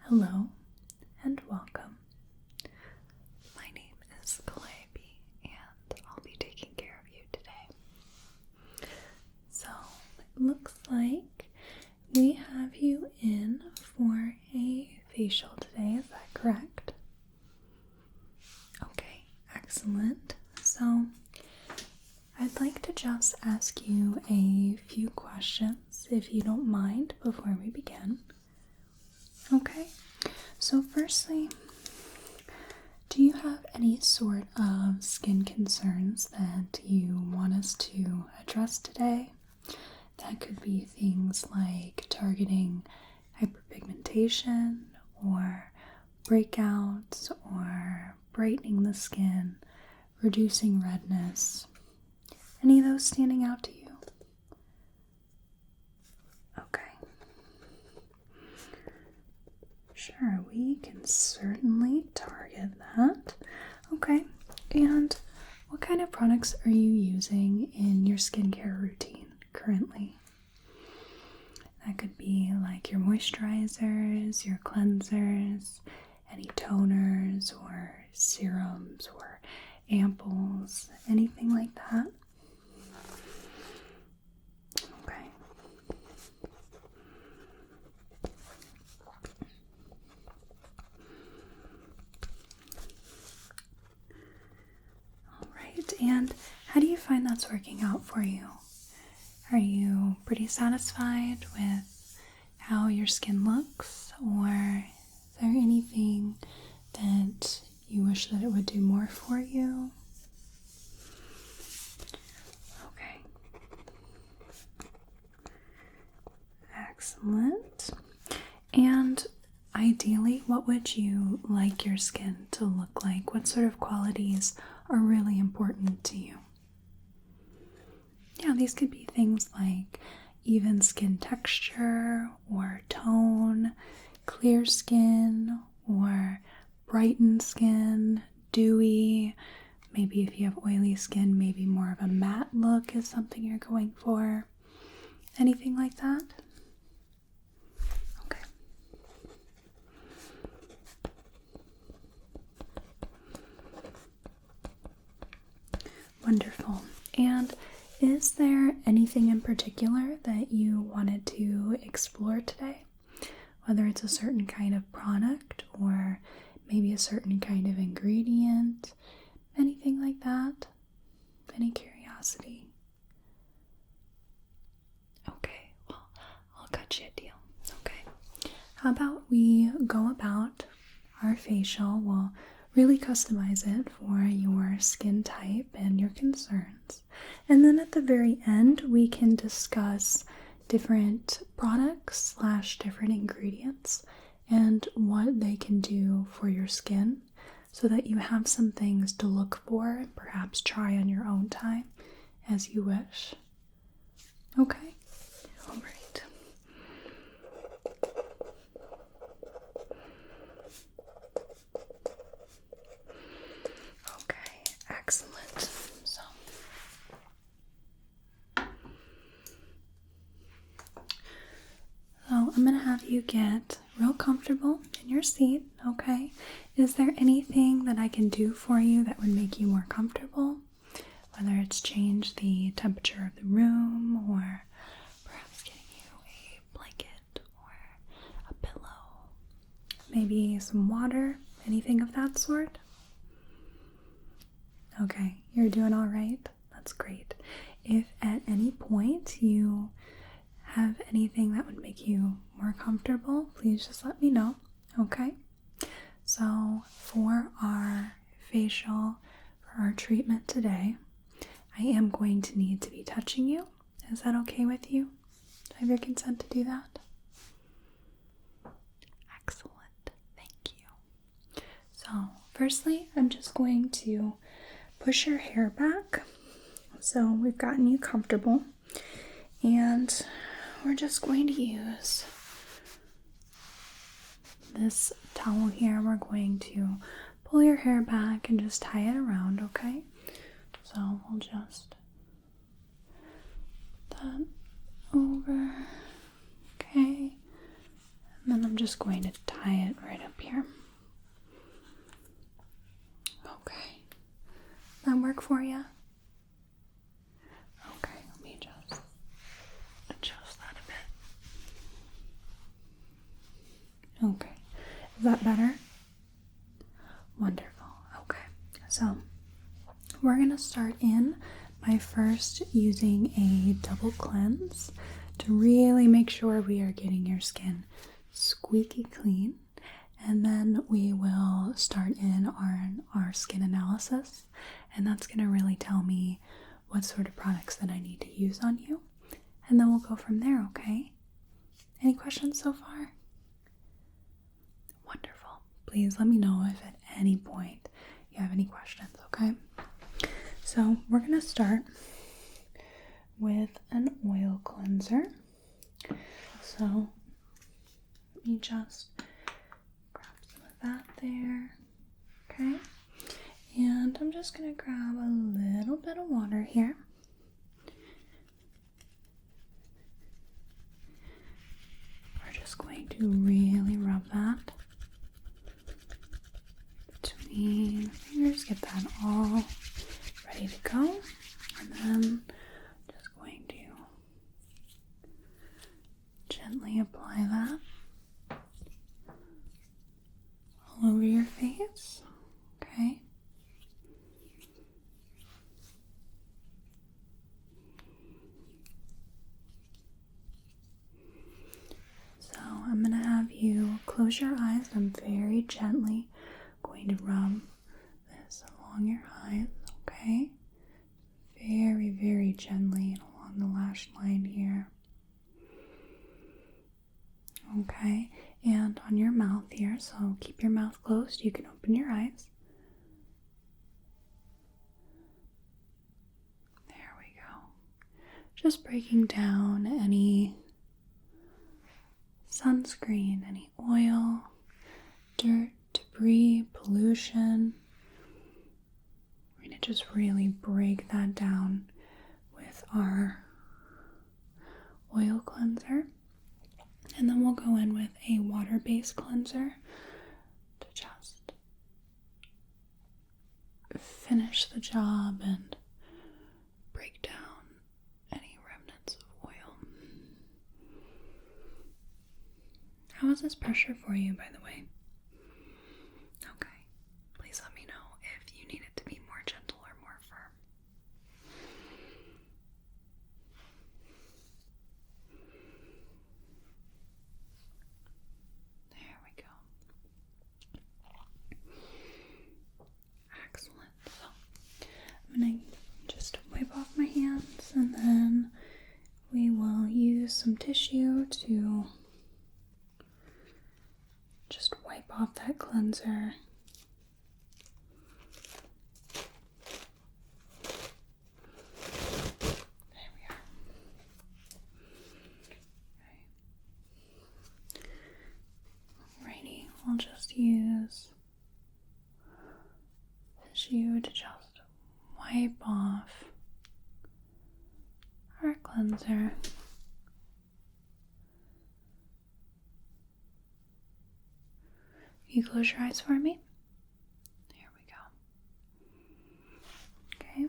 Hello and welcome. My name is Calliope and I'll be taking care of you today. So it looks like we have you in for a facial today, is that correct? Okay, excellent. So I'd like to just ask you a few questions if you don't mind before we begin. Okay, so firstly, do you have any sort of skin concerns that you want us to address today? That could be things like targeting hyperpigmentation or breakouts or brightening the skin, reducing redness. Any of those standing out to you? Okay. Sure, we can certainly target that. Okay, and what kind of products are you using in your skincare routine currently? That could be like your moisturizers, your cleansers, any toners or serums or ampoules, anything like that? Okay. And how do you find that's working out for you? Are you pretty satisfied with how your skin looks, or is there anything that you wish that it would do more for you? Okay. Excellent. And ideally, what would you like your skin to look like? What sort of qualities are really important to you? Yeah, these could be things like even skin texture or tone, clear skin or brightened skin, dewy. Maybe if you have oily skin, maybe more of a matte look is something you're going for. Anything like that? Okay. Wonderful. And is there anything in particular that you wanted to explore today? Whether it's a certain kind of product or maybe a certain kind of ingredient, anything like that? Any curiosity? Okay, well, I'll cut you a deal. Okay. How about we go about our facial? We'll really customize it for your skin type and your concerns. And then at the very end, we can discuss different products / different ingredients and what they can do for your skin so that you have some things to look for and perhaps try on your own time as you wish. Okay? All right. Excellent. So I'm going to have you get real comfortable in your seat, okay? Is there anything that I can do for you that would make you more comfortable? Whether it's change the temperature of the room or perhaps getting you a blanket or a pillow, maybe some water, anything of that sort? Okay, you're doing all right. That's great. If at any point you have anything that would make you more comfortable, please just let me know, okay? So for our facial, for our treatment today, I am going to need to be touching you. Is that okay with you? Do I have your consent to do that? Excellent. Thank you. So firstly, I'm just going to push your hair back. So we've gotten you comfortable, and we're just going to use this towel here. We're going to pull your hair back and just tie it around, okay? So we'll just put that over, okay? And And then I'm just going to tie it right up here. Okay. That work for you? Okay, let me just adjust that a bit. Okay. Is that better? Wonderful. Okay. So we're going to start in by first using a double cleanse to really make sure we are getting your skin squeaky clean. And then we will start in our skin analysis, and that's going to really tell me what sort of products that I need to use on you. And then we'll go from there, okay? Any questions so far? Wonderful. Please let me know if at any point you have any questions, okay? So we're going to start with an oil cleanser. So let me just grab some of that there, okay? And I'm just going to grab a little bit of water here. We're just going to really rub that between the fingers, get that all ready to go. And then just going to gently apply that all over your face, okay? So I'm going to have you close your eyes. I'm very gently going to rub this along your eyes, okay? Very, very gently along the lash line here. Okay, and on your mouth here, so keep your mouth closed. You can open your eyes. There we go. Just breaking down any sunscreen, any oil, dirt, debris, pollution. We're going to just really break that down with our oil cleanser. And then we'll go in with a water-based cleanser to just finish the job and break down any remnants of oil. How is this pressure for you, by the way? Okay. Please let me know if you need it to be more gentle or more firm. There we go. Excellent. So I'm going to just wipe off my hands, and then we will use some tissue to just wipe off that cleanser. There we are. Okay. Alrighty, we'll just use tissue to just wipe off our cleanser. Can you close your eyes for me? There we go. Okay,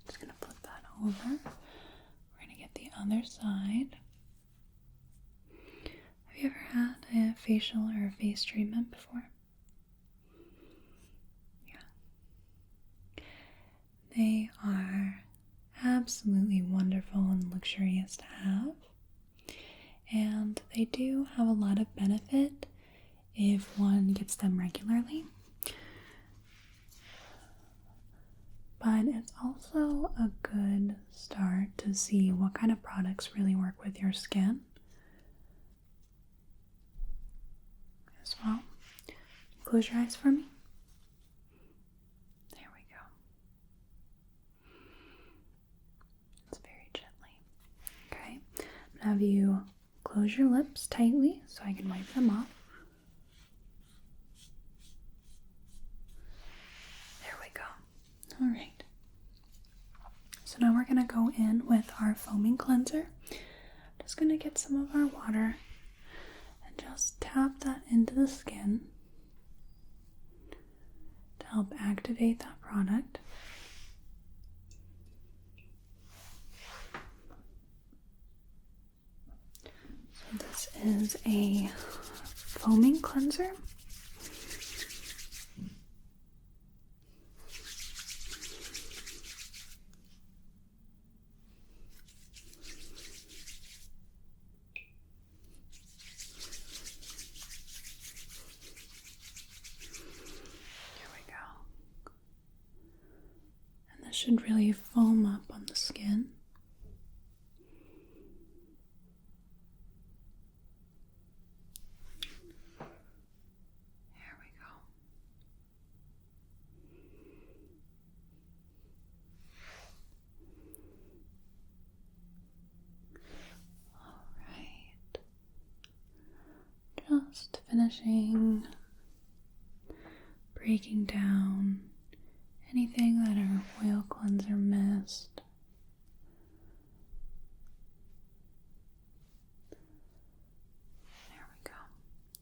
just gonna flip that over. We're gonna get the other side. Have you ever had a facial or a face treatment before? Yeah. They are absolutely wonderful and luxurious to have. And they do have a lot of benefit if one gets them regularly. But it's also a good start to see what kind of products really work with your skin as well. Close your eyes for me. There we go. It's very gently. Okay, I'm gonna have you close your lips tightly so I can wipe them off. All right, so now we're going to go in with our foaming cleanser. Just going to get some of our water and just tap that into the skin to help activate that product. So this is a foaming cleanser. Should really foam up on the skin. There we go. All right. Just finishing breaking down anything that our oil cleanser missed. There we go.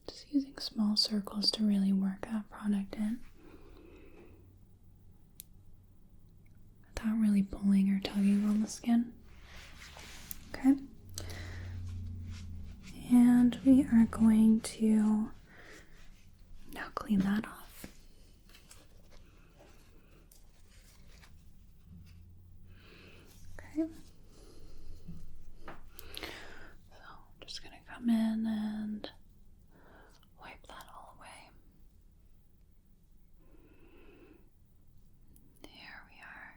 Just using small circles to really work that product in, without really pulling or tugging on the skin. Okay. And we are going to now clean that off. So I'm just going to come in and wipe that all away. There we are.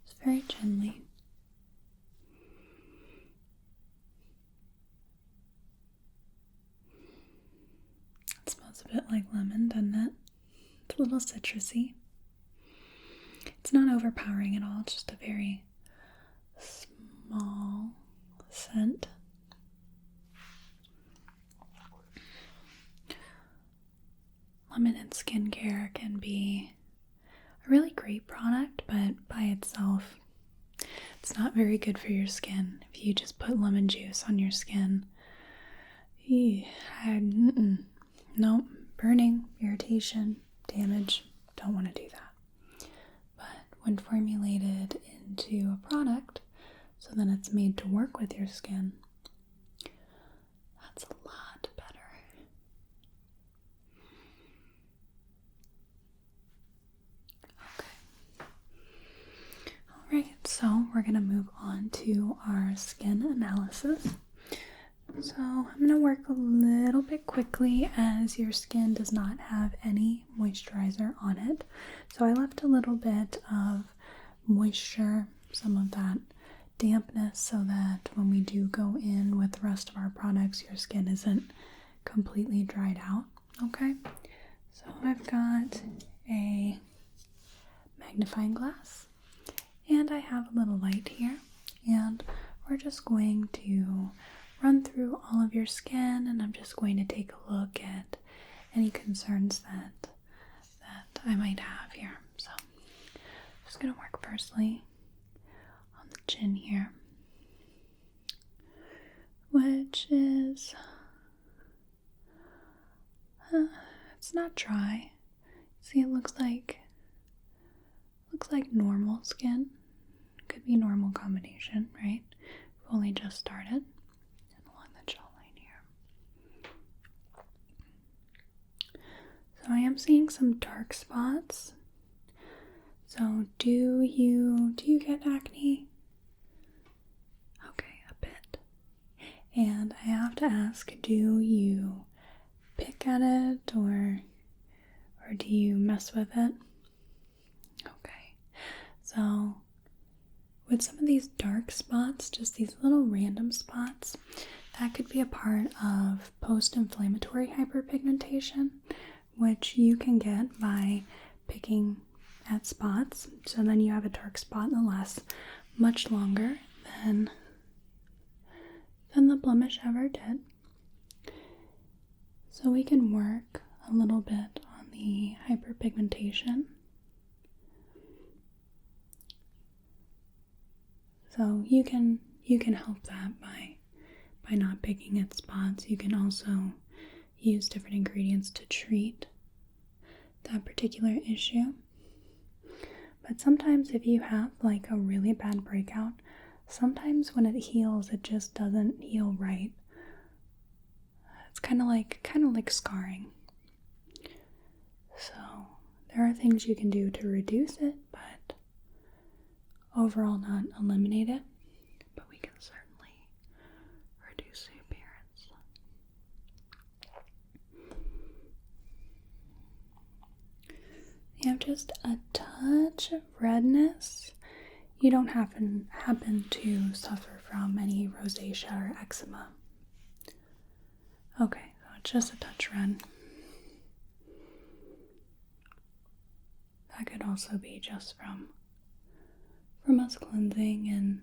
Just very gently. It smells a bit like lemon, doesn't it? It's a little citrusy. It's not overpowering at all, it's just a very small scent. Lemon in skincare can be a really great product, but by itself, it's not very good for your skin. If you just put lemon juice on your skin, nope, burning, irritation, damage, don't want to do that. But when formulated into a product, so then it's made to work with your skin, that's a lot better. Okay. Alright, so we're going to move on to our skin analysis. So I'm going to work a little bit quickly as your skin does not have any moisturizer on it. So I left a little bit of moisture, some of that dampness, so that when we do go in with the rest of our products, your skin isn't completely dried out. Okay, so I've got a magnifying glass and I have a little light here, and we're just going to run through all of your skin, and I'm just going to take a look at any concerns that I might have here. So I'm just going to work firstly on the chin here, which is it's not dry. See, it looks like normal skin. Could be normal combination, right? We've only just started. So I am seeing some dark spots. So do you get acne? Okay, a bit. And I have to ask, do you pick at it or do you mess with it? Okay. So with some of these dark spots, just these little random spots, that could be a part of post-inflammatory hyperpigmentation, which you can get by picking at spots. So then you have a dark spot that lasts much longer than the blemish ever did. So we can work a little bit on the hyperpigmentation. So you can you can help that by not picking at spots. You can also use different ingredients to treat that particular issue. But sometimes if you have like a really bad breakout, sometimes when it heals, it just doesn't heal right. It's kind of like scarring. So there are things you can do to reduce it, but overall not eliminate it. But we can certainly reduce the appearance. You have just a touch of redness. You don't happen to suffer from any rosacea or eczema. Okay, so it's just a touch red. That could also be just from us cleansing and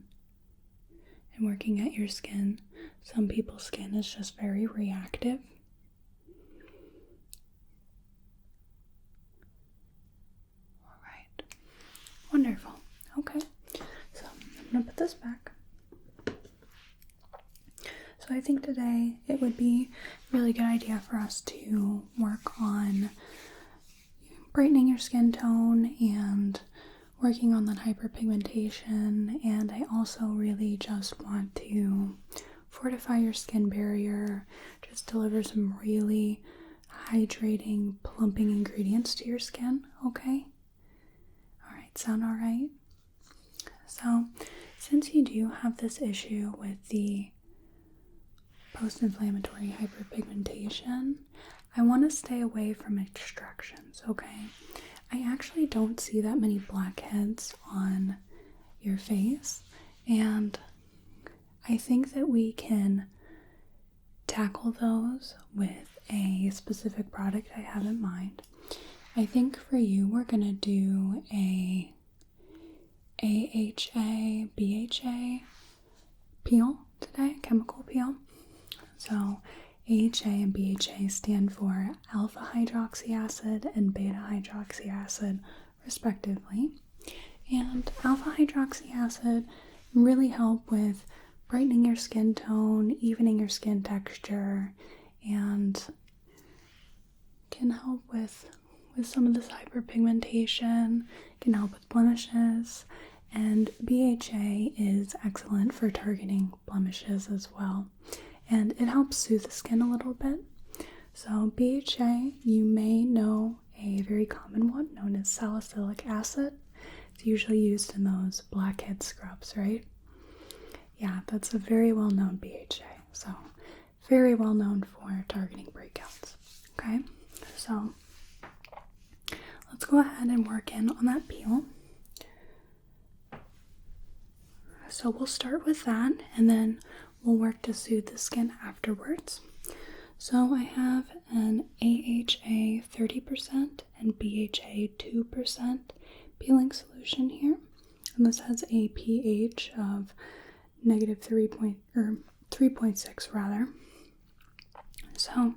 working at your skin. Some people's skin is just very reactive. All right, wonderful. Okay, so I'm gonna put this back. So I think today it would be a really good idea for us to work on brightening your skin tone and working on that hyperpigmentation. And I also really just want to fortify your skin barrier, just deliver some really hydrating, plumping ingredients to your skin, okay? All right, sound all right? So since you do have this issue with the post-inflammatory hyperpigmentation, I want to stay away from extractions, okay? I actually don't see that many blackheads on your face, and I think that we can tackle those with a specific product I have in mind. I think for you, we're going to do a AHA, BHA peel today, chemical peel. So AHA and BHA stand for alpha hydroxy acid and beta hydroxy acid, respectively. And alpha hydroxy acid really help with brightening your skin tone, evening your skin texture, and can help with some of this hyperpigmentation, can help with blemishes, and BHA is excellent for targeting blemishes as well. And it helps soothe the skin a little bit. So BHA, you may know a very common one known as salicylic acid. It's usually used in those blackhead scrubs, right? Yeah, that's a very well-known BHA. So very well known for targeting breakouts. Okay, so let's go ahead and work in on that peel. So we'll start with that, and then we'll work to soothe the skin afterwards. So I have an AHA 30% and BHA 2% peeling solution here. And this has a pH of negative 3.6 rather. So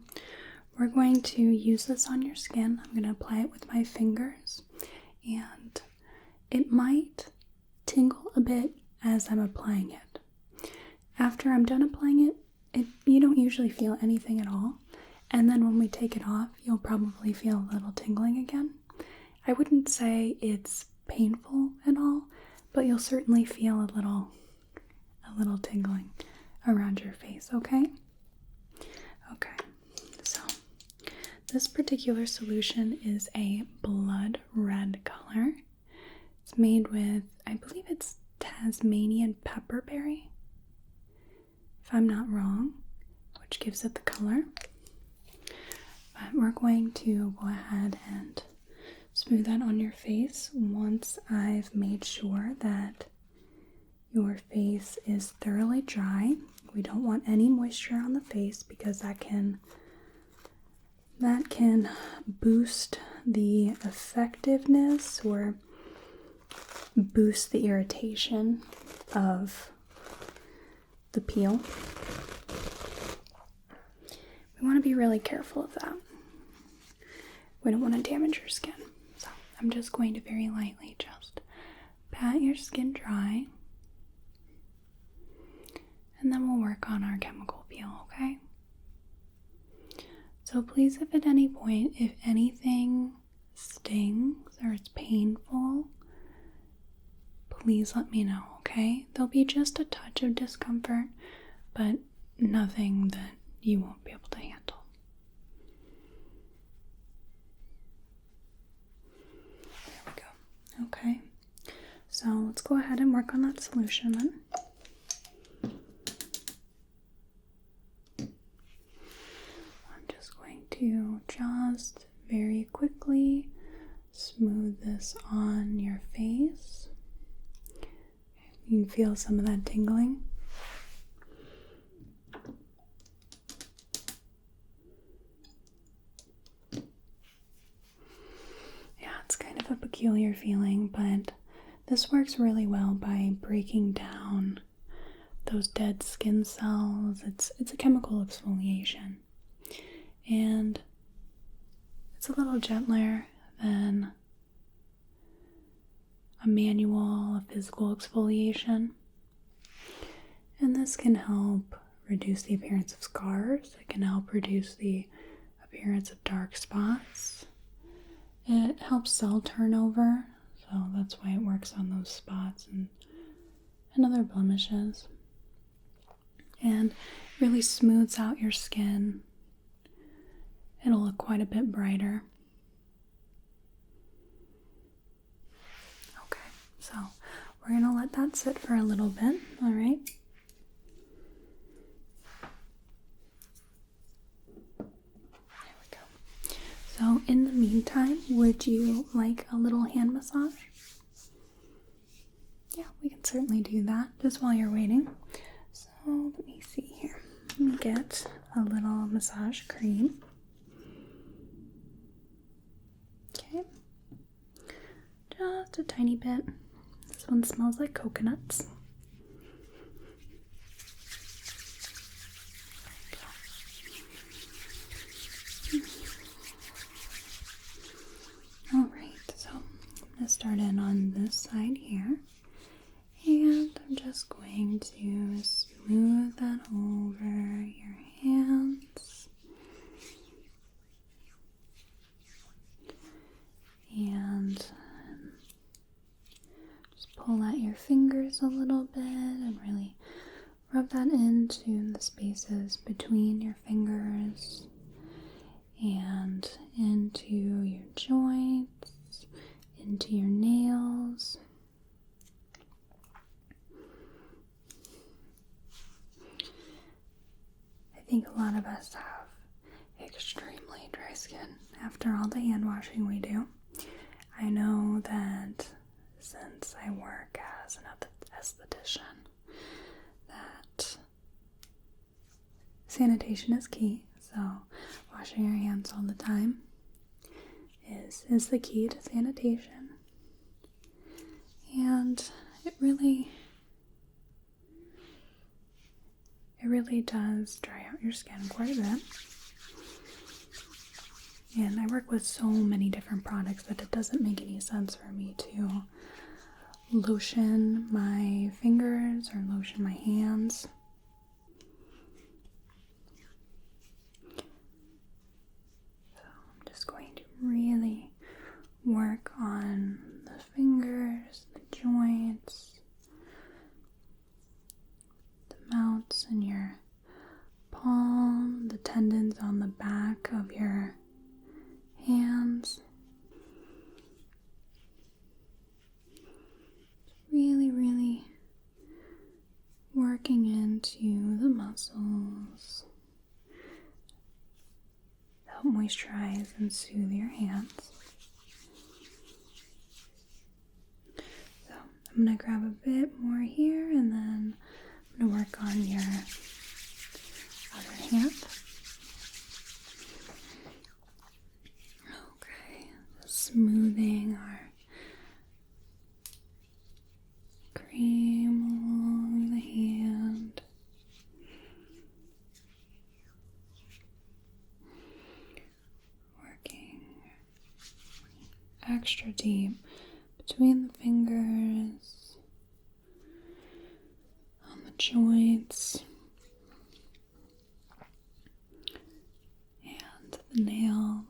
we're going to use this on your skin. I'm going to apply it with my fingers, and it might tingle a bit as I'm applying it. After I'm done applying it, you don't usually feel anything at all. And then when we take it off, you'll probably feel a little tingling again. I wouldn't say it's painful at all, but you'll certainly feel a little tingling around your face, okay? Okay, so this particular solution is a blood red color. It's made with, I believe it's Tasmanian pepperberry, if I'm not wrong, which gives it the color. But we're going to go ahead and smooth that on your face once I've made sure that your face is thoroughly dry. We don't want any moisture on the face because that can boost the effectiveness or boost the irritation of the peel. We want to be really careful of that. We don't want to damage your skin. So I'm just going to very lightly just pat your skin dry. and then we'll work on our chemical peel, okay? So please, if at any point, if anything stings or it's painful, please let me know, okay? There'll be just a touch of discomfort, but nothing that you won't be able to handle. There we go. Okay, so let's go ahead and work on that solution then. I'm just going to just very quickly smooth this on your face. You can feel some of that tingling. Yeah, it's kind of a peculiar feeling, but this works really well by breaking down those dead skin cells. It's a chemical exfoliation, and it's a little gentler than a manual, a physical exfoliation. And this can help reduce the appearance of scars. It can help reduce the appearance of dark spots. It helps cell turnover, so that's why it works on those spots and other blemishes. And really smooths out your skin. It'll look quite a bit brighter. So we're going to let that sit for a little bit, all right? There we go. So in the meantime, would you like a little hand massage? Yeah, we can certainly do that just while you're waiting. So let me see here. Let me get a little massage cream. Okay. Just a tiny bit. This one smells like coconuts. Alright, so I'm going to start in on this side here. And I'm just going to smooth that over your hands. And pull out your fingers a little bit and really rub that into the spaces between your fingers and into your joints, into your nails. I think a lot of us have extremely dry skin after all the hand washing we do. I know that since I work as an esthetician, that sanitation is key, so washing your hands all the time is the key to sanitation. And it really does dry out your skin quite a bit. And I work with so many different products that it doesn't make any sense for me to lotion my fingers or lotion my hands. So I'm just going to really work on the fingers, the joints, the mounts in your palm, the tendons on the back of your hands. Really working into the muscles. Help moisturize and soothe your hands. So I'm going to grab a bit more here and then I'm going to work on your other hand. Okay, smoothing our cream along the hand. Working extra deep between the fingers, on the joints. the nails.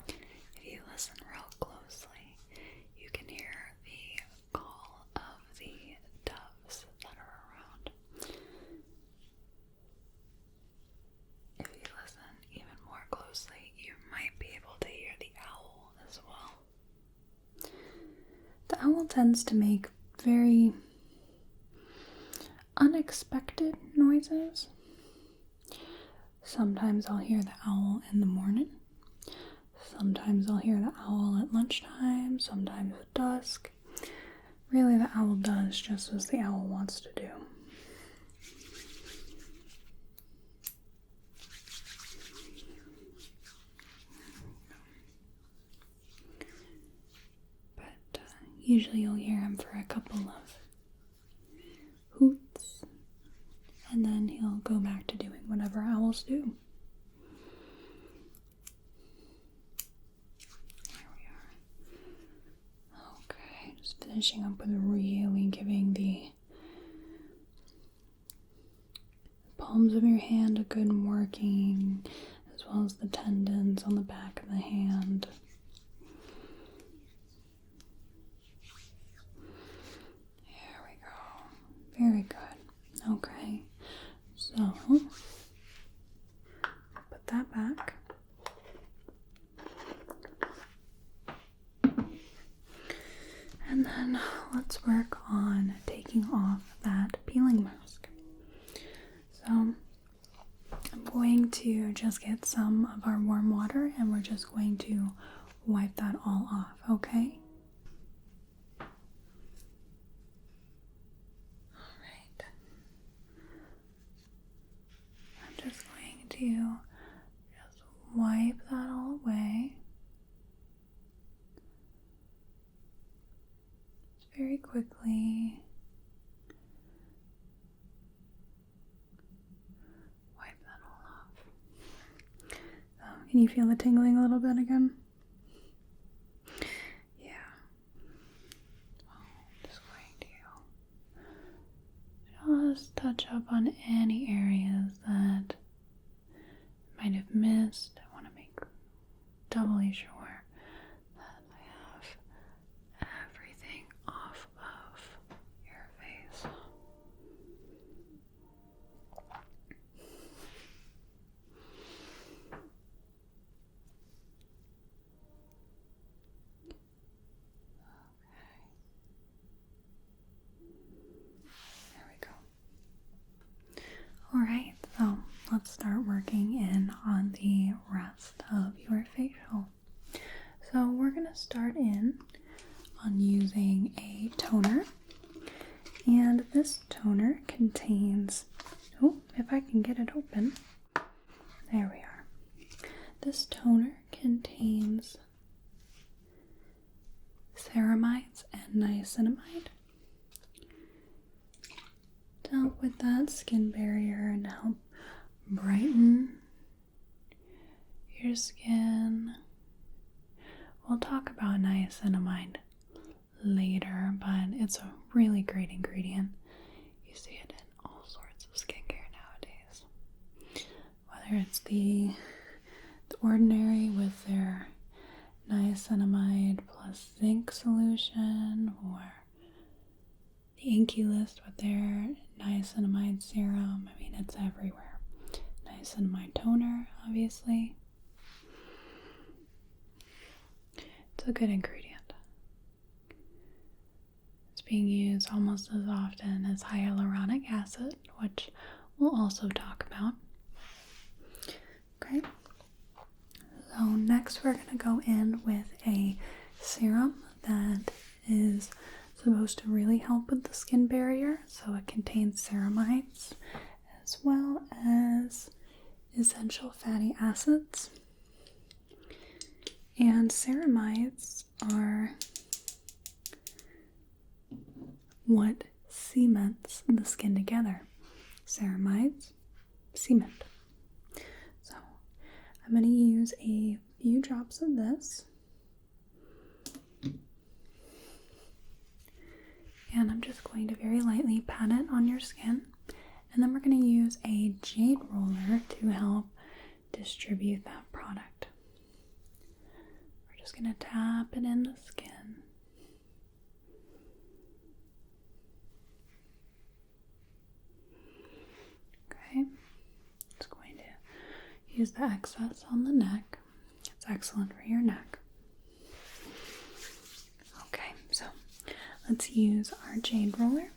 If you listen real closely, you can hear the call of the doves that are around. If you listen even more closely, you might be able to hear the owl as well. The owl tends to make very unexpected noises. Sometimes I'll hear the owl in the morning. Sometimes I'll hear the owl at lunchtime, sometimes at dusk. Really, the owl does just as the owl wants to do. But usually you'll hear him for a couple of hoots, and then he'll go back to doing whatever owls do. There we are. Okay, just finishing up with really giving the palms of your hand a good working, as well as the tendons on the back of the hand. There we go. Very good. Okay, so put that back. And then let's work on taking off that peeling mask. So I'm going to just get some of our warm water and we're just going to wipe that all off, okay? Just going to just wipe that all away. Just very quickly. Wipe that all off. Can you feel the tingling a little bit again? Yeah. Just going to just touch up on any areas that might have missed. I want to make doubly sure that I have everything off of your face. There we go. Alright, so let's start working in on the rest of your facial. So we're going to start in on using a toner. And this toner contains, if I can get it open. There we are. This toner contains ceramides and niacinamide to help with that skin barrier and help brighten your skin. We'll talk about niacinamide later, but it's a really great ingredient. You see it in all sorts of skincare nowadays. Whether it's the Ordinary with their niacinamide plus zinc solution, or the Inky List with their niacinamide serum. I mean, it's everywhere. Niacinamide toner, obviously. It's a good ingredient. It's being used almost as often as hyaluronic acid, which we'll also talk about. Okay. So next we're going to go in with a serum that is supposed to really help with the skin barrier. So it contains ceramides as well as essential fatty acids. And ceramides are what cements the skin together. Ceramides, cement. So I'm going to use a few drops of this. And I'm just going to very lightly pat it on your skin And then we're going to use a Jade roller to help distribute that product. We're just going to tap it in the skin. Okay, it's going to use the excess on the neck. It's excellent for your neck. Okay, so let's use our Jade roller.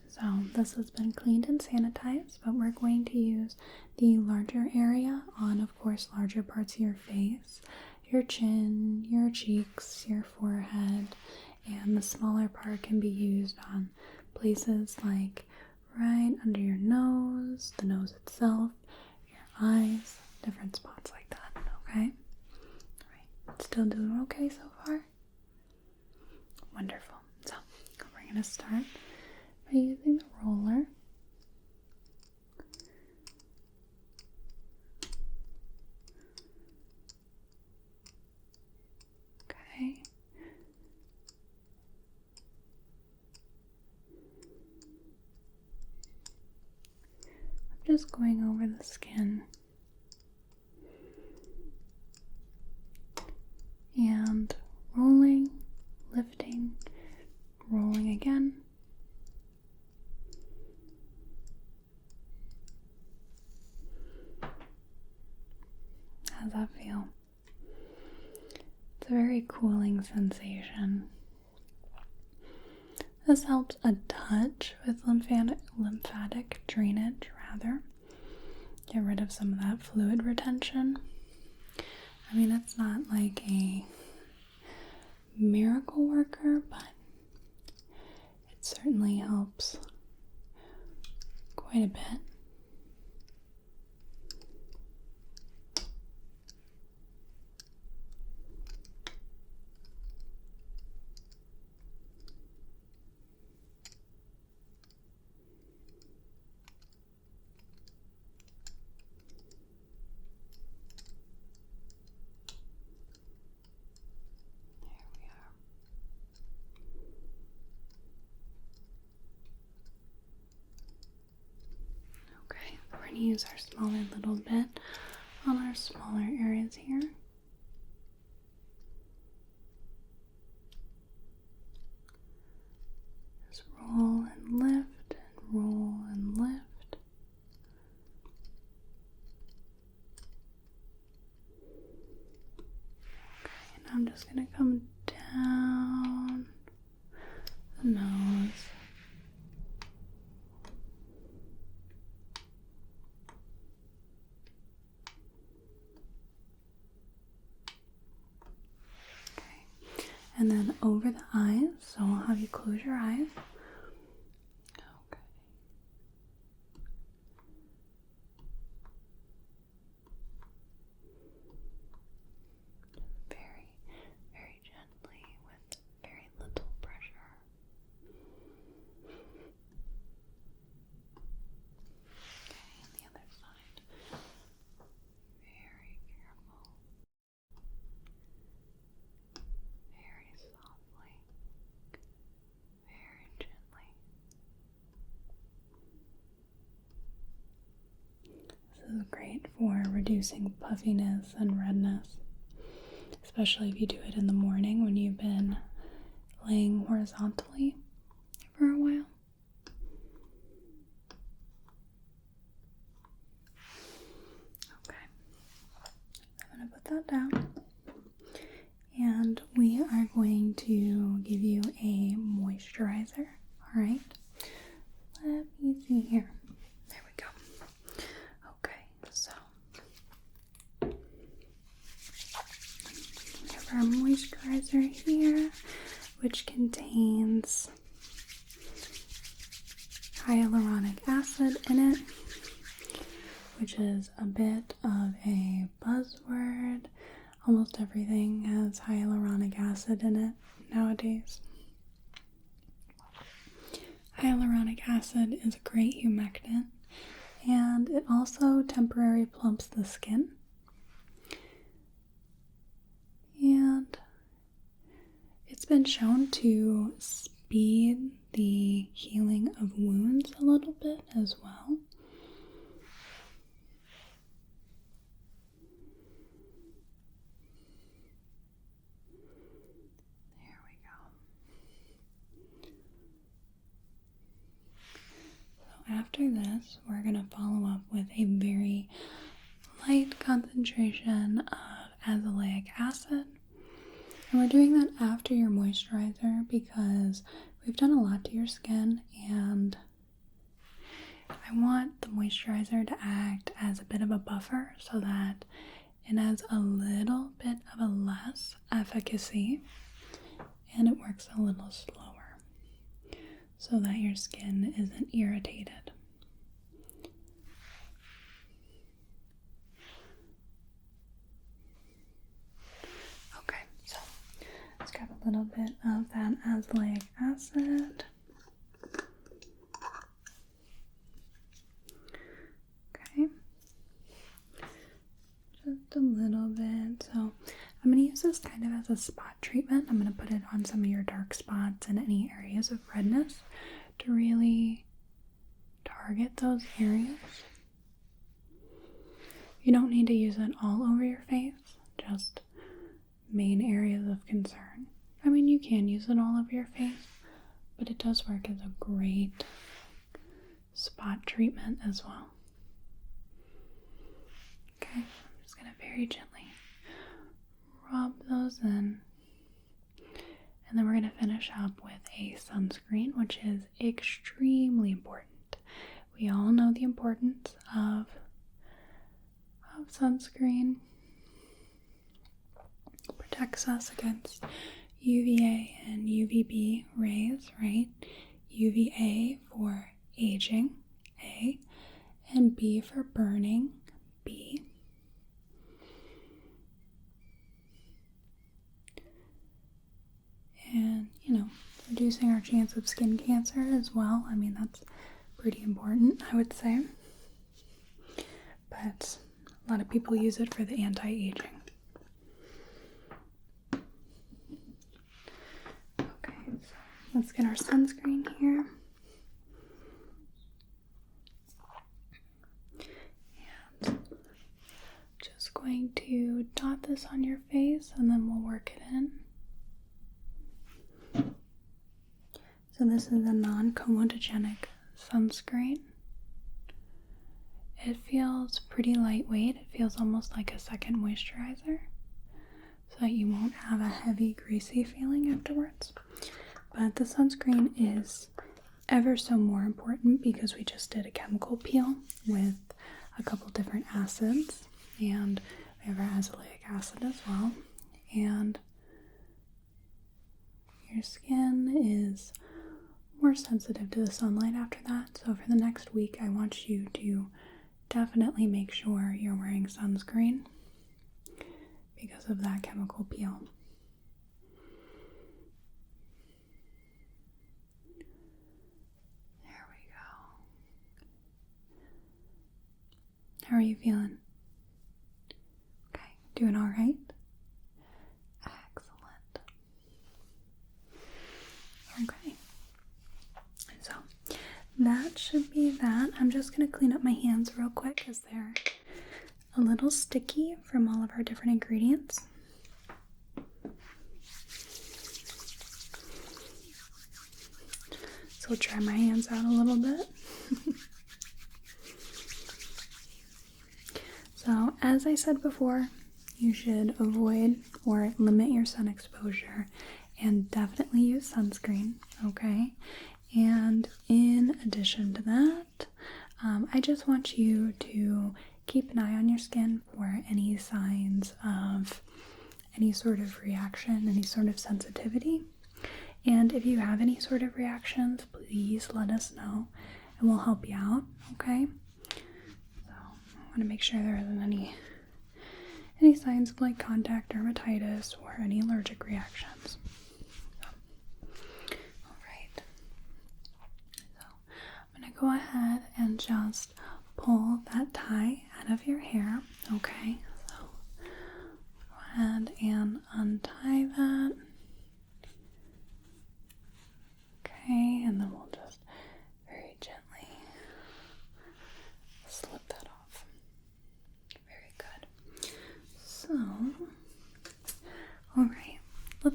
So this has been cleaned and sanitized, but we're going to use the larger area on, of course, larger parts of your face, your chin, your cheeks, your forehead, and the smaller part can be used on places like right under your nose, the nose itself, your eyes, different spots like that, okay? Alright, still doing okay so far? Wonderful. So, we're going to start by using the roller. Okay. I'm just going over the skin and rolling, lifting, rolling again. How's that feel? It's a very cooling sensation. This helps a touch with lymphatic drainage, rather. Get rid of some of that fluid retention. I mean, it's not like a miracle worker, but it certainly helps quite a bit. We're going to use our smaller little bit on our smaller areas here. Just roll and lift and roll and lift. Okay, and I'm just going to come down the nose. And then over the eyes, so I'll have you close your eyes. Okay. Very, very gently with very little pressure. Okay, and the other side. Very careful. Very softly, very gently. This is great for reducing puffiness and redness, especially if you do it in the morning when you've been laying horizontally for a while. Okay, I'm going to put that down. And we are going to give you a moisturizer. Alright. Let me see here. There we go. Okay, so we have our moisturizer here, which contains hyaluronic acid in it, which is a bit of a buzzword. Almost everything has hyaluronic acid in it nowadays. Hyaluronic acid is a great humectant, and it also temporarily plumps the skin. And it's been shown to speed the healing of wounds a little bit as well. There we go. So after this, we're going to follow up with a very light concentration of azelaic acid. And we're doing that after your moisturizer because we've done a lot to your skin, and I want the moisturizer to act as a bit of a buffer so that it has a little bit of a less efficacy and it works a little slower so that your skin isn't irritated. Let's grab a little bit of that azelaic acid. Okay. Just a little bit. So I'm going to use this kind of as a spot treatment. I'm going to put it on some of your dark spots and any areas of redness to really target those areas. You don't need to use it all over your face, just main areas of concern. I mean, you can use it all over your face, but it does work as a great spot treatment as well. Okay, I'm just going to very gently rub those in. And then we're going to finish up with a sunscreen, which is extremely important. We all know the importance of sunscreen. Protects us against UVA and UVB rays, right? UVA for aging, A, and B for burning, B. And, reducing our chance of skin cancer as well. I mean, that's pretty important, I would say. But a lot of people use it for the anti-aging. Let's get our sunscreen here. And just going to dot this on your face and then we'll work it in. So this is a non-comedogenic sunscreen. It feels pretty lightweight. It feels almost like a second moisturizer, so that you won't have a heavy, greasy feeling afterwards. But the sunscreen is ever so more important because we just did a chemical peel with a couple different acids, and we have our azelaic acid as well. And your skin is more sensitive to the sunlight after that. So for the next week, I want you to definitely make sure you're wearing sunscreen because of that chemical peel. There we go. How are you feeling? Okay, doing all right? Excellent. Okay. So that should be that. I'm just going to clean up my hands real quick because they're a little sticky from all of our different ingredients. So I'll dry my hands out a little bit. So as I said before, you should avoid or limit your sun exposure and definitely use sunscreen, okay? And in addition to that, I just want you to keep an eye on your skin for any signs of any sort of reaction, any sort of sensitivity. And if you have any sort of reactions, please let us know and we'll help you out, okay? So I want to make sure there isn't any signs of like contact dermatitis or any allergic reactions. Go ahead and just pull that tie out of your hair, okay? So go ahead and untie that.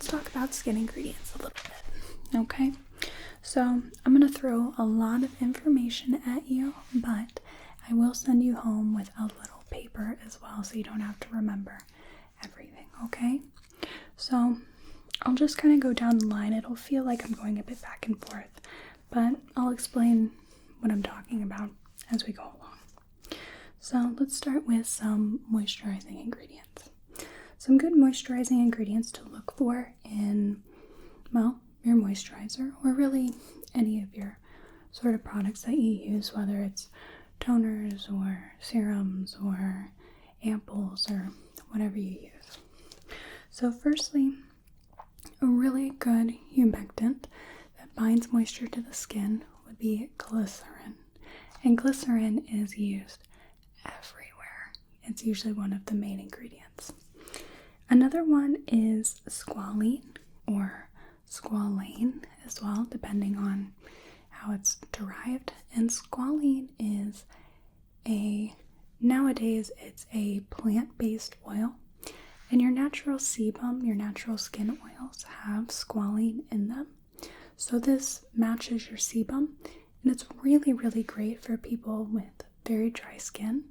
let's talk about skin ingredients a little bit, okay? So I'm going to throw a lot of information at you, but I will send you home with a little paper as well so you don't have to remember everything, okay? So I'll just kind of go down the line. It'll feel like I'm going a bit back and forth, but I'll explain what I'm talking about as we go along. So let's start with some moisturizing ingredients. Some good moisturizing ingredients to look for in, well, your moisturizer, or really any of your sort of products that you use, whether it's toners or serums or ampoules or whatever you use. So firstly, a really good humectant that binds moisture to the skin would be glycerin. And glycerin is used everywhere. It's usually one of the main ingredients. Another one is squalene or squalane as well, depending on how it's derived. And squalene is nowadays it's a plant-based oil, and your natural sebum, your natural skin oils have squalene in them. So this matches your sebum, and it's really, really great for people with very dry skin.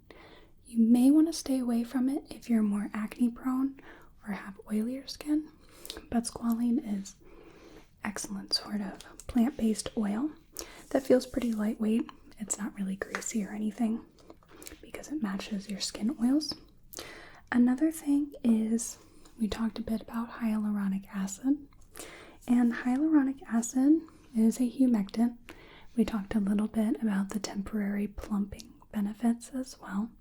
You may want to stay away from it if you're more acne prone or have oilier skin, but squalene is excellent sort of plant-based oil that feels pretty lightweight. It's not really greasy or anything because it matches your skin oils. Another thing is, we talked a bit about hyaluronic acid, and hyaluronic acid is a humectant. We talked a little bit about the temporary plumping benefits as well,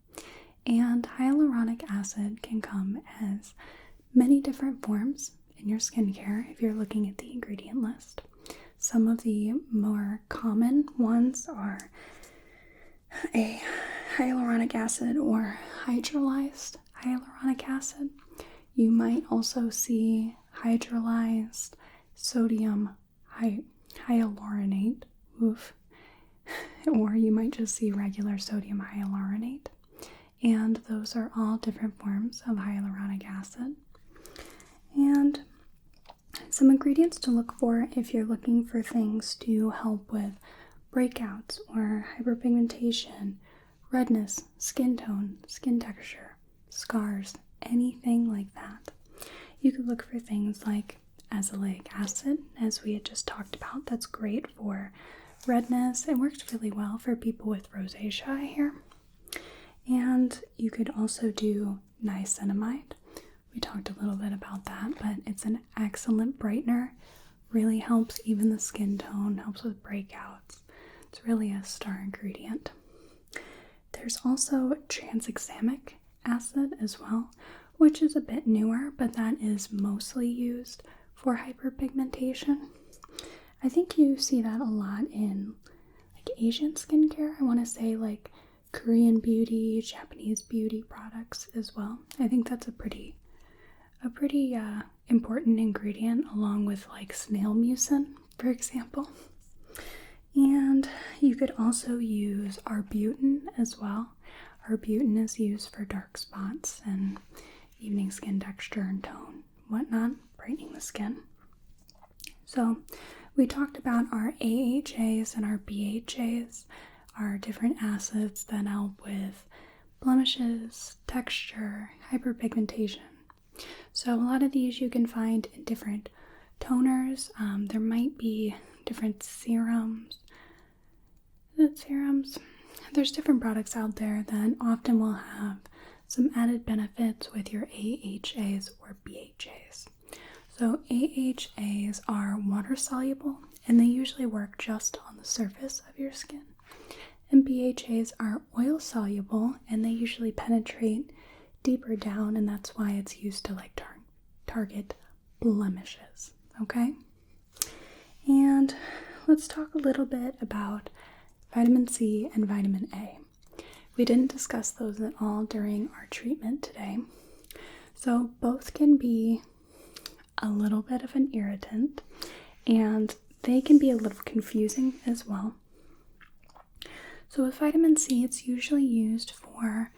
and hyaluronic acid can come as many different forms in your skincare if you're looking at the ingredient list. Some of the more common ones are a hyaluronic acid or hydrolyzed hyaluronic acid. You might also see hydrolyzed sodium hyaluronate, or you might just see regular sodium hyaluronate. And those are all different forms of hyaluronic acid. And some ingredients to look for if you're looking for things to help with breakouts or hyperpigmentation, redness, skin tone, skin texture, scars, anything like that. You could look for things like azelaic acid, as we had just talked about. That's great for redness. It works really well for people with rosacea hair. And you could also do niacinamide. We talked a little bit about that, but it's an excellent brightener. Really helps even the skin tone, helps with breakouts. It's really a star ingredient. There's also tranexamic acid as well, which is a bit newer, but that is mostly used for hyperpigmentation. I think you see that a lot in like Asian skincare. I want to say like Korean beauty, Japanese beauty products as well. I think that's a pretty important ingredient, along with like snail mucin, for example. And you could also use arbutin as well. Arbutin is used for dark spots and evening skin texture and tone, whatnot, brightening the skin. So we talked about our AHAs and our BHAs, our different acids that help with blemishes, texture, hyperpigmentation. So a lot of these you can find in different toners. There might be different serums. There's different products out there that often will have some added benefits with your AHAs or BHAs. So AHAs are water soluble, and they usually work just on the surface of your skin. And BHAs are oil soluble, and they usually penetrate deeper down, and that's why it's used to like target blemishes, okay? And let's talk a little bit about vitamin C and vitamin A. We didn't discuss those at all during our treatment today. So both can be a little bit of an irritant, and they can be a little confusing as well. So with vitamin C, it's usually used for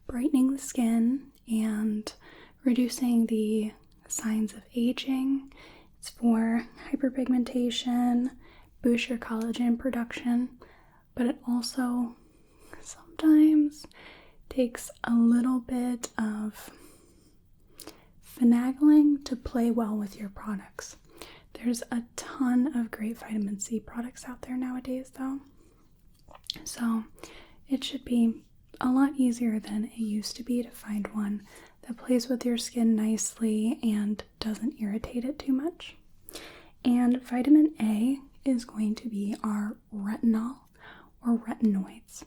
brightening the skin and reducing the signs of aging. It's for hyperpigmentation, boost your collagen production, but it also sometimes takes a little bit of finagling to play well with your products. There's a ton of great vitamin C products out there nowadays though, so it should be a lot easier than it used to be to find one that plays with your skin nicely and doesn't irritate it too much. And vitamin A is going to be our retinol or retinoids.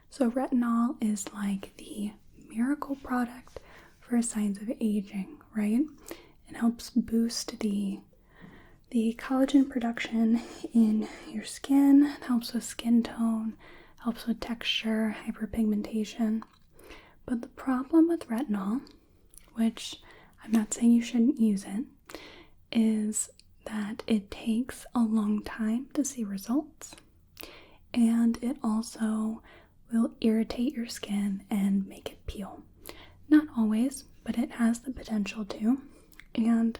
So retinol is like the miracle product for signs of aging, right? It helps boost the collagen production in your skin. It helps with skin tone, helps with texture, hyperpigmentation. But the problem with retinol, which I'm not saying you shouldn't use it, is that it takes a long time to see results, and it also will irritate your skin and make it peel. Not always, but it has the potential to. And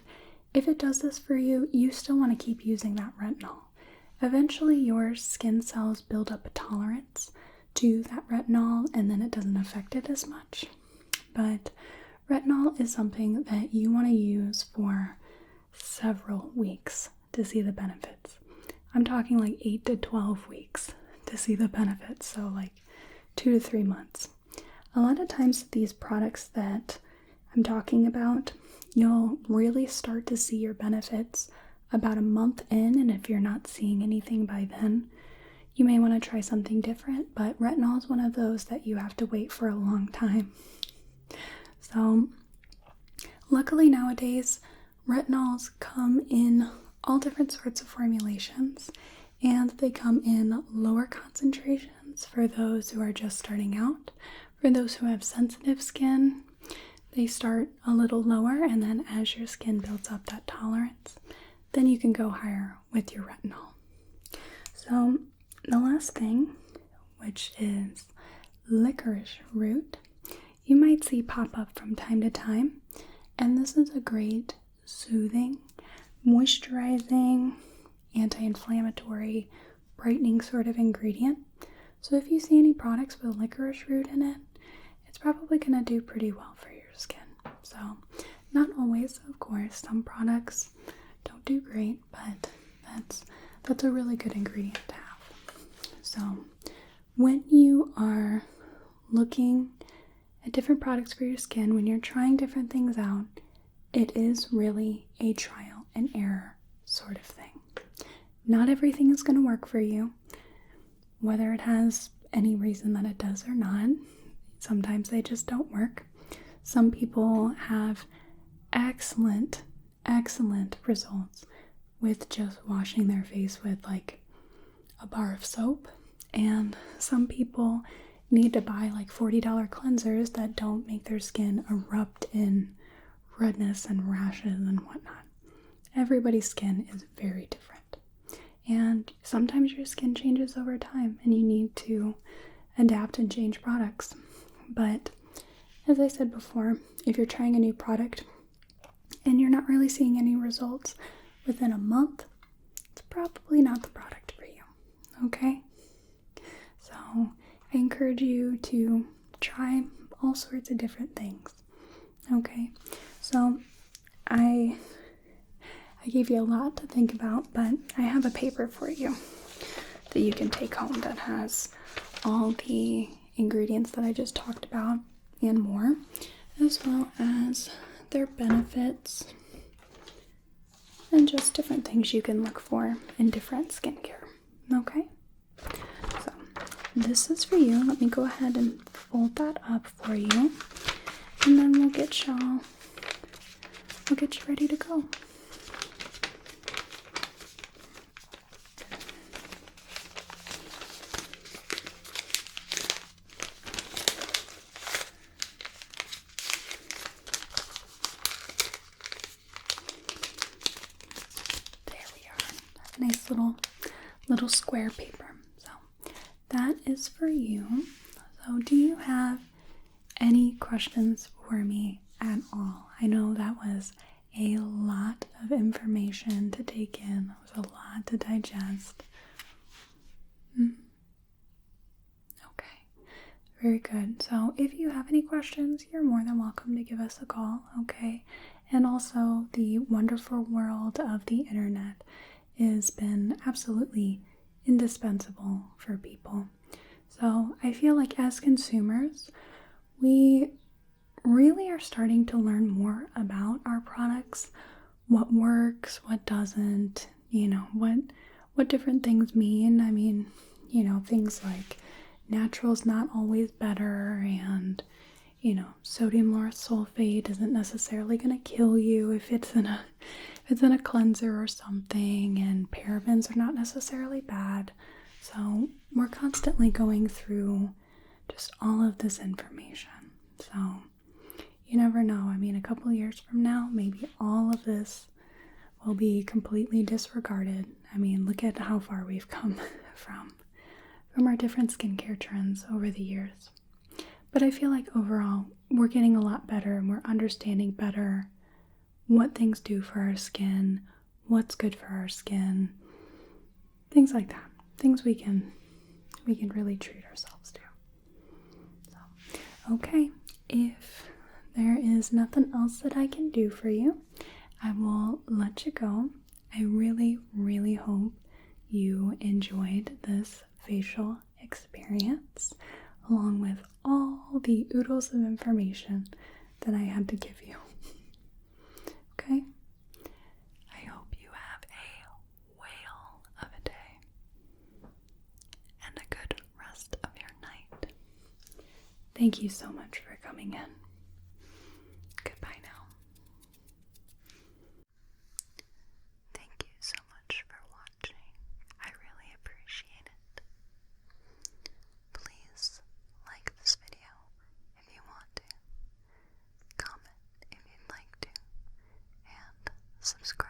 if it does this for you, you still want to keep using that retinol. Eventually your skin cells build up a tolerance to that retinol and then it doesn't affect it as much. But retinol is something that you want to use for several weeks to see the benefits. I'm talking like 8 to 12 weeks to see the benefits, so like 2 to 3 months. A lot of times these products that I'm talking about, you'll really start to see your benefits about a month in, and if you're not seeing anything by then, you may want to try something different, but retinol is one of those that you have to wait for a long time. So luckily nowadays, retinols come in all different sorts of formulations, and they come in lower concentrations for those who are just starting out. For those who have sensitive skin, they start a little lower, and then as your skin builds up that tolerance, then you can go higher with your retinol. So the last thing, which is licorice root, you might see pop up from time to time, and this is a great soothing, moisturizing, anti-inflammatory, brightening sort of ingredient. So if you see any products with licorice root in it, it's probably going to do pretty well for your skin. So not always, of course. Some products don't do great, but that's a really good ingredient to have. So when you are looking at different products for your skin, when you're trying different things out, it is really a trial and error sort of thing. Not everything is going to work for you, whether it has any reason that it does or not. Sometimes they just don't work. Some people have excellent results with just washing their face with like a bar of soap, and some people need to buy like $40 cleansers that don't make their skin erupt in redness and rashes and whatnot. Everybody's skin is very different, and sometimes your skin changes over time and you need to adapt and change products. But as I said before, if you're trying a new product and you're not really seeing any results within a month, it's probably not the product for you, okay? So I encourage you to try all sorts of different things, okay? So I gave you a lot to think about, but I have a paper for you that you can take home that has all the ingredients that I just talked about and more, as well as their benefits and just different things you can look for in different skincare. Okay? So this is for you. Let me go ahead and fold that up for you, and then we'll get you ready to go. Nice little square paper. So that is for you. So do you have any questions for me at all? I know that was a lot of information to take in. It was a lot to digest. Okay, very good. So if you have any questions, you're more than welcome to give us a call, okay? And also, the wonderful world of the internet has been absolutely indispensable for people. So I feel like as consumers, we really are starting to learn more about our products, what works, what doesn't, what different things mean. I mean, things like natural's not always better, and sodium lauryl sulfate isn't necessarily going to kill you if it's in a cleanser or something, and parabens are not necessarily bad. So we're constantly going through just all of this information. So you never know. I mean, a couple years from now, maybe all of this will be completely disregarded. I mean, look at how far we've come from our different skincare trends over the years. But I feel like overall, we're getting a lot better and we're understanding better what things do for our skin, what's good for our skin, things like that. Things we can really treat ourselves to. So, okay, if there is nothing else that I can do for you, I will let you go. I really, really hope you enjoyed this facial experience, along with all the oodles of information that I had to give you. Okay? I hope you have a whale of a day and a good rest of your night. Thank you so much for coming in. Goodbye now. Thank you so much for watching. I really appreciate it. Please like this video if you want to, comment if you'd like to, and subscribe